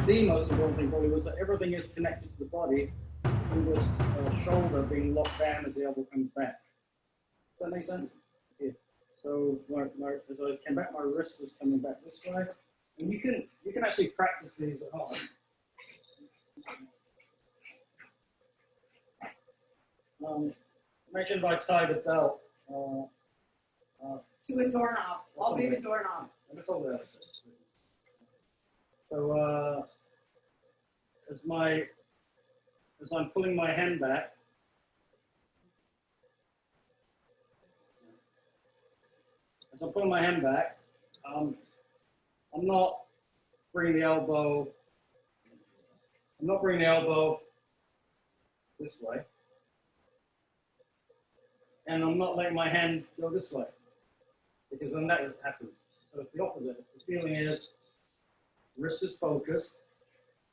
the most important thing probably was that everything is connected to the body through this shoulder being locked down as the elbow comes back. Does that make sense? Yeah. So as I came back, my wrist was coming back this way. And you can actually practice these at home. Imagine if I tied a belt to a doorknob. I'll be the doorknob. Let's hold it. So as I'm pulling my hand back, I'm not bringing the elbow. I'm not bringing the elbow this way, and I'm not letting my hand go this way, because then that happens. So it's the opposite. The feeling is wrist is focused,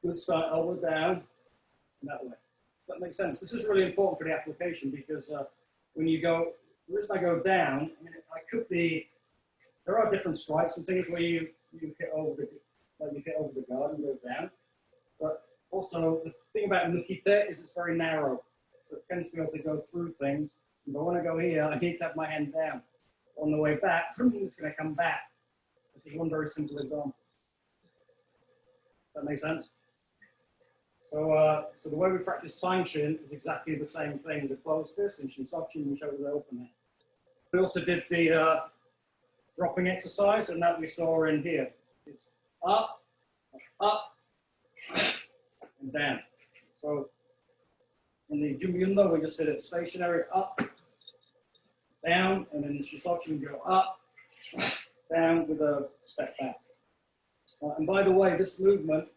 good start, elbow down, and that way. Does that make sense? This is really important for the application because when you go, the reason I go down, I mean, I could be, there are different strikes and things where you hit over the guard and go down. But also, the thing about Nukite is it's very narrow. So it tends to be able to go through things. But when I go here, I need to have my hand down. On the way back, it's going to come back. This is one very simple example. That makes sense? So, so the way we practice Sanchin is exactly the same thing. The closed fist and Shisochin, we showed the open hand. We also did the dropping exercise, and that we saw in here. It's up, and down. So in the Jumyundo, we just did it stationary, up, down, and in the Shisochin, we go up, down with a step back. And by the way, this movement,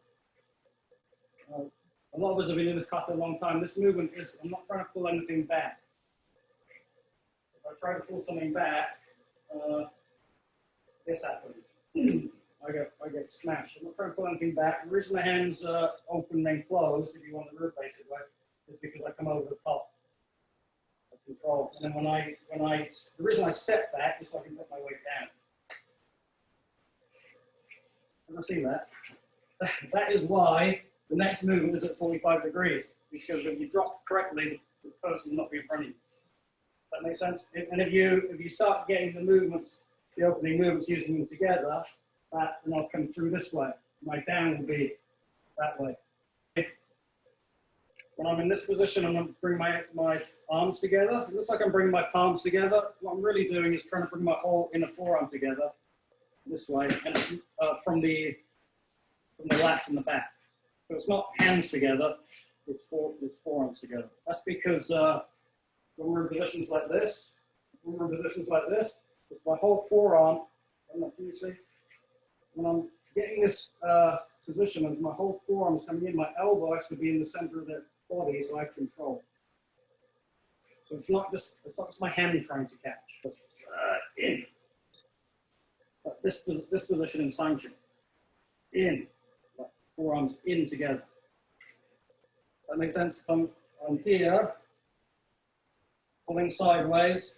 a lot of us have been in this kata a long time. This movement is, I'm not trying to pull anything back. If I try to pull something back, this happens. I get smashed. I'm not trying to pull anything back. The reason the hands open then closed, if you want the real basic way, is because I come over the top of control. And then the reason I step back is so I can put my weight down. Can I see that? That is why the next movement is at 45 degrees, because when you drop correctly, the person will not be in front of you. That makes sense? And if you start getting the movements, the opening movements, using them together, then I'll come through this way. My down will be that way. When I'm in this position, I'm going to bring my arms together. It looks like I'm bringing my palms together. What I'm really doing is trying to bring my whole inner forearm together this way, and from the lats in the back. So it's not hands together, it's forearms together. That's because when we're in positions like this, it's my whole forearm. I don't know, can you see? When I'm getting this position, and my whole forearm is coming in, my elbow has to be in the center of the body, so I have control. So it's not just my hand trying to catch. But, in. But this position in Sanchin, in. Forearms in together. That makes sense? I'm here, pulling sideways,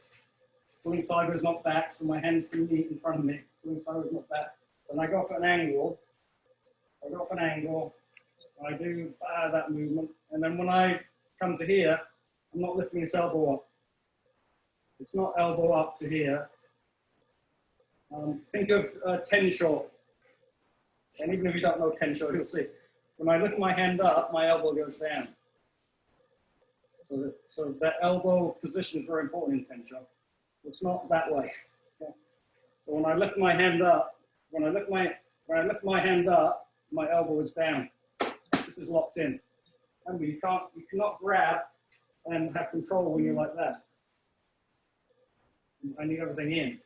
not back, so my hands can meet in front of me, pulling sideways, not back. Then I go for an angle, I do that movement, and then when I come to here, I'm not lifting this elbow up. It's not elbow up to here. Think of Tensho. And even if you don't know Tensho, you'll see. When I lift my hand up, my elbow goes down. So that elbow position is very important in Tensho. It's not that way. Okay? So when I lift my hand up, my elbow is down. This is locked in. Remember, you cannot grab and have control when you're like that. I need everything in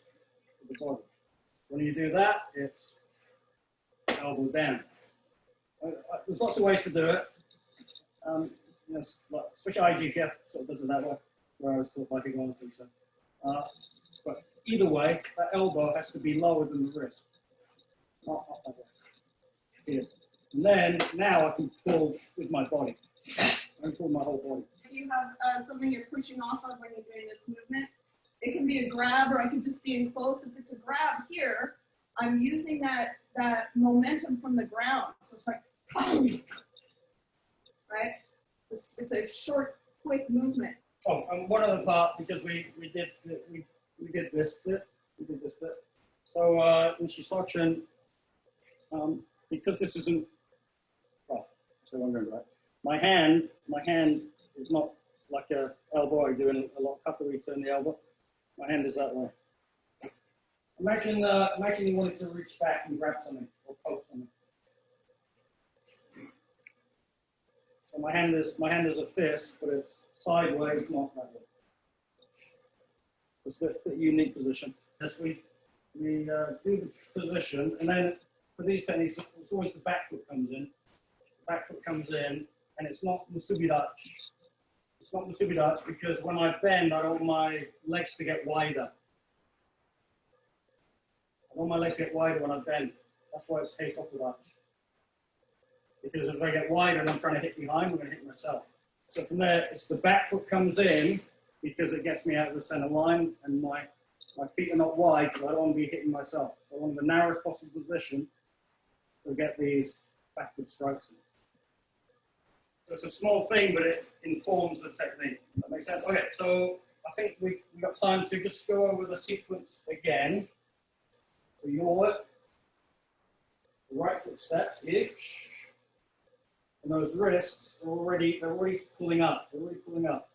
with the body. When you do that, it's elbow down. There's lots of ways to do it. Especially IGKF sort of does it that way, where I was taught by Higon. But either way, that elbow has to be lower than the wrist. Not up that way. Here. And then, now I can pull with my body. I can pull my whole body. If you have something you're pushing off of when you're doing this movement, it can be a grab, or I can just be in close. If it's a grab here, I'm using that momentum from the ground. So it's like, right? It's a short, quick movement. Oh, and one other part, because we did this bit. So in Shisochin, because this isn't, well, so I'm going right. My hand is not like a elbow. I do in a lot of kata where you turn the elbow. My hand is that way. Imagine you wanted to reach back and grab something or poke something. So my hand is a fist, but it's sideways, not that way. It's a bit unique position. As we do the position, and then for these techniques, it's always the back foot comes in. The back foot comes in, and it's not musubidachi. It's not musubidachi because when I bend, I want my legs to get wider. I want my legs to get wider when I bend. That's why it's Shisochin. Because if I get wider and I'm trying to hit behind, I'm going to hit myself. So from there, it's the back foot comes in because it gets me out of the center line, and my feet are not wide because I don't want to be hitting myself. So I want the narrowest possible position to get these backward strikes in. So it's a small thing, but it informs the technique. That makes sense? Okay, so I think we got time to just go over the sequence again. So your right foot steps, each. And those wrists are already pulling up. They're already pulling up.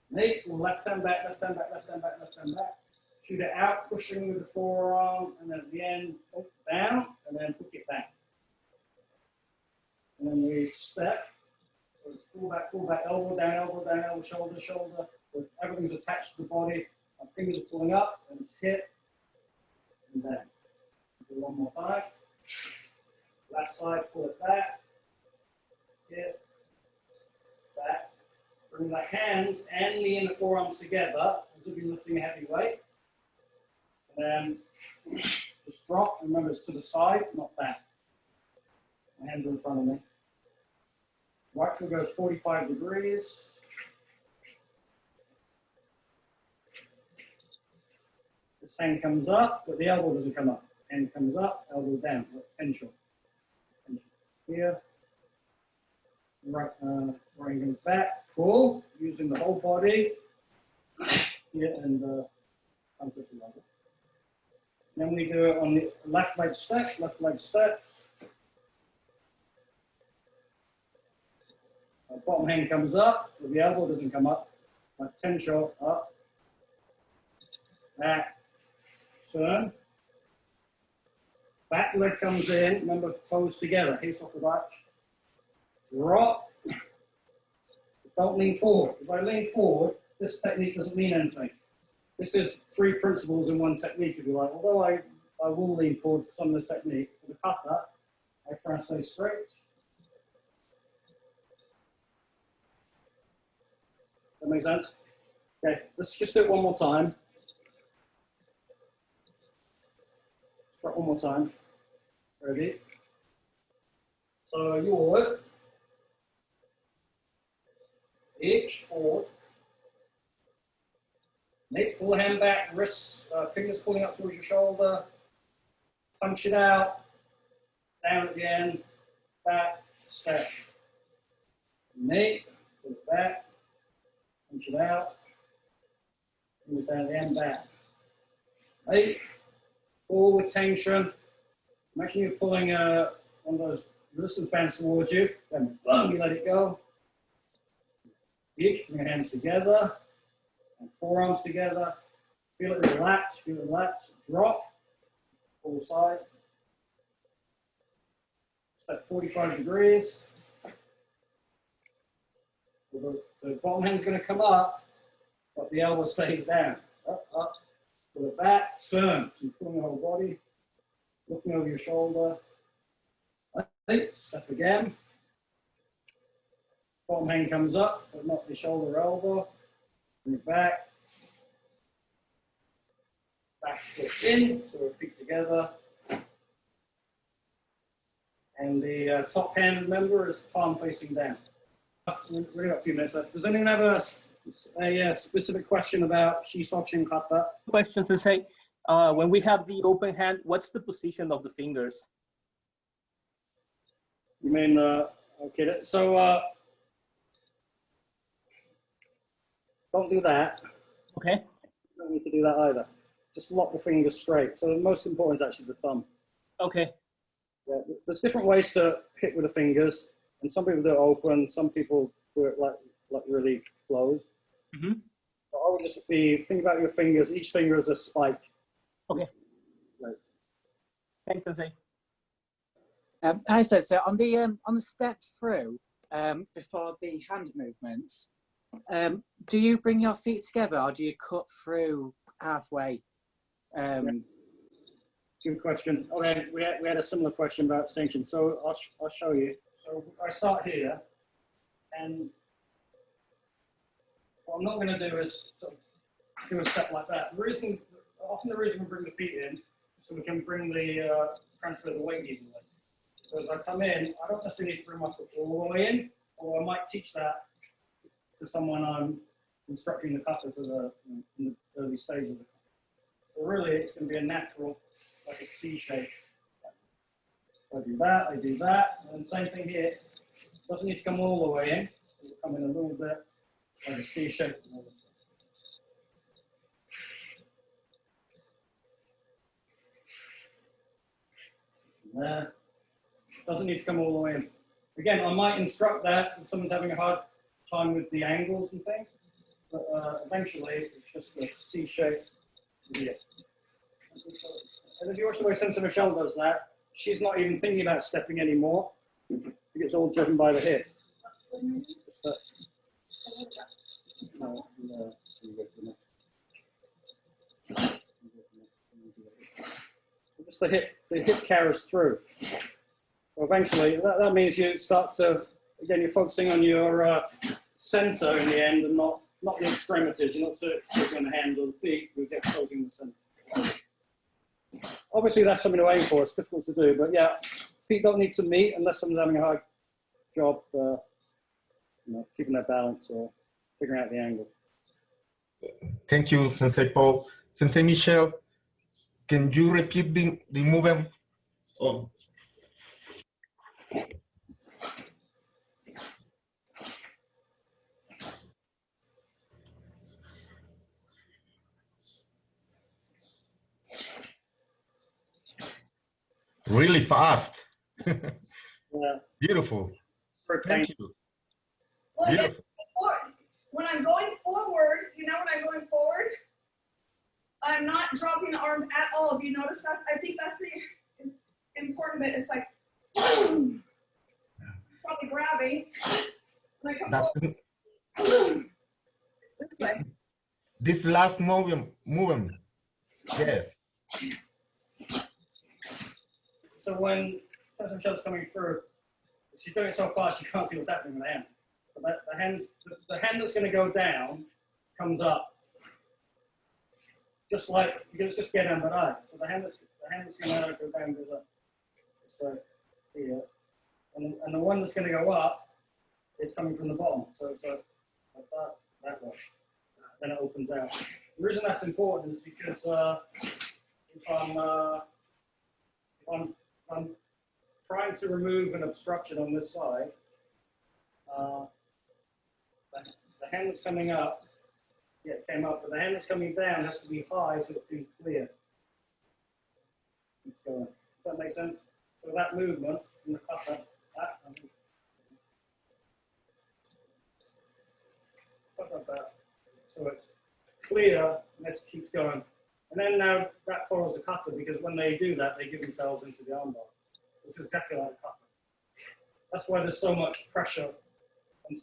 Make left hand back, left hand back, left hand back, left hand back. Shoot it out, pushing with the forearm, and then at the end, hook down, and then hook it back. And then we step. So pull back, elbow down, elbow, shoulder, shoulder. So everything's attached to the body. My fingers are pulling up, and it's hit, and then. Do one more time. Left side, pull it back, hit, back. Bring the hands and the inner forearms together as if you're lifting a heavy weight. And then just drop. Remember, it's to the side, not back. My hands are in front of me. Right foot goes 45 degrees. This hand comes up, but the elbow doesn't come up. Hand comes up, elbow down, potential. Here, right hand comes back, pull, using the whole body, here and comes to the other. Then we do it on the left leg step, bottom hand comes up, but the elbow doesn't come up, potential up, back, turn. Back leg comes in, remember toes together, Shisochin. Drop. Don't lean forward. If I lean forward, this technique doesn't mean anything. This is three principles in one technique, if you like. Although I will lean forward for some of the technique. For the kata, I try and stay straight. That makes sense? Okay, let's just do it one more time. Try it one more time. Ready? So your each forward. Make full hand back, wrists, fingers pulling up towards your shoulder. Punch it out. Down at the end. Back, step. Make, pull it back. Punch it out. Pull it down at the end, back. Make, forward tension. Imagine you're pulling one of those resistance bands towards you, then boom, you let it go. Each, bring your hands together, and forearms together. Feel it relax, drop, pull side. Step 45 degrees. So the bottom hand's going to come up, but the elbow stays down. Up, pull it back, turn. So you're pulling the whole body. Looking over your shoulder. Right, step again. Bottom hand comes up, but not the shoulder or elbow. Bring it back. Back foot in, so we're feet together. And the top hand, remember, is palm facing down. We've got a few minutes left. Does anyone have a specific question about Shisochin kata? Question to say. When we have the open hand, what's the position of the fingers? You mean, okay, so don't do that. Okay. You don't need to do that either. Just lock the fingers straight. So the most important is actually the thumb. Okay. Yeah, there's different ways to hit with the fingers, and some people do it open, some people do it like really closed. Mm-hmm. So I would just be think about your fingers. Each finger is a spike. Okay. Right. Thanks, Sensei. Hi, so on the step through before the hand movements, do you bring your feet together or do you cut through halfway? Good question. Okay, we had a similar question about Shisochin. So I'll show you. So I start here, and what I'm not going to do is sort of do a step like that. Often the reason we bring the feet in is so we can bring the transfer the weight easily. So as I come in, I don't necessarily need to bring my foot all the way in, or I might teach that to someone I'm instructing the kata in the early stage of the kata. So really, it's going to be a natural, like a C shape. I do that, and same thing here. Doesn't need to come all the way in. It'll come in a little bit like a C shape. There. Doesn't need to come all the way in. Again, I might instruct that if someone's having a hard time with the angles and things, but eventually it's just a C shape here. And if you watch the way Sensei Michelle does that, she's not even thinking about stepping anymore. It's all driven by the hip. Just that. Just the hip carries through. So eventually, that means you start to, again, you're focusing on your center in the end and not the extremities. You're not focusing on the hands or the feet, you get focusing on the center. Obviously, that's something to aim for. It's difficult to do, but yeah, feet don't need to meet unless someone's having a hard job keeping their balance or figuring out the angle. Thank you, Sensei Paul. Sensei Michelle, can you repeat the movement of? Really fast. Yeah. Beautiful. Thank you. Well, Beautiful. when I'm going forward, when I'm going forward, I'm not dropping the arms at all. Have you noticed that? I think that's the important bit. It's like, probably grabbing. When I come forward, this way. This last movement. Yes. So when Sensei Michelle's coming through, she's doing it so fast she can't see what's happening with the hand. But the hand that's going to go down comes up, just like because it's just get down, but I. So the hand that's going to go down goes up. So here, and the one that's going to go up is coming from the bottom. So it's like that way. Then it opens out. The reason that's important is because if I'm trying to remove an obstruction on this side, the hand that's coming up, yeah, it came up, but the hand that's coming down has to be high so it can clear. Keeps going. Does that make sense? So that movement from the kata, that. So it's clear, and this keeps going. And then now that follows the kata because when they do that, they give themselves into the armbar, which is exactly like kata. That's why there's so much pressure. And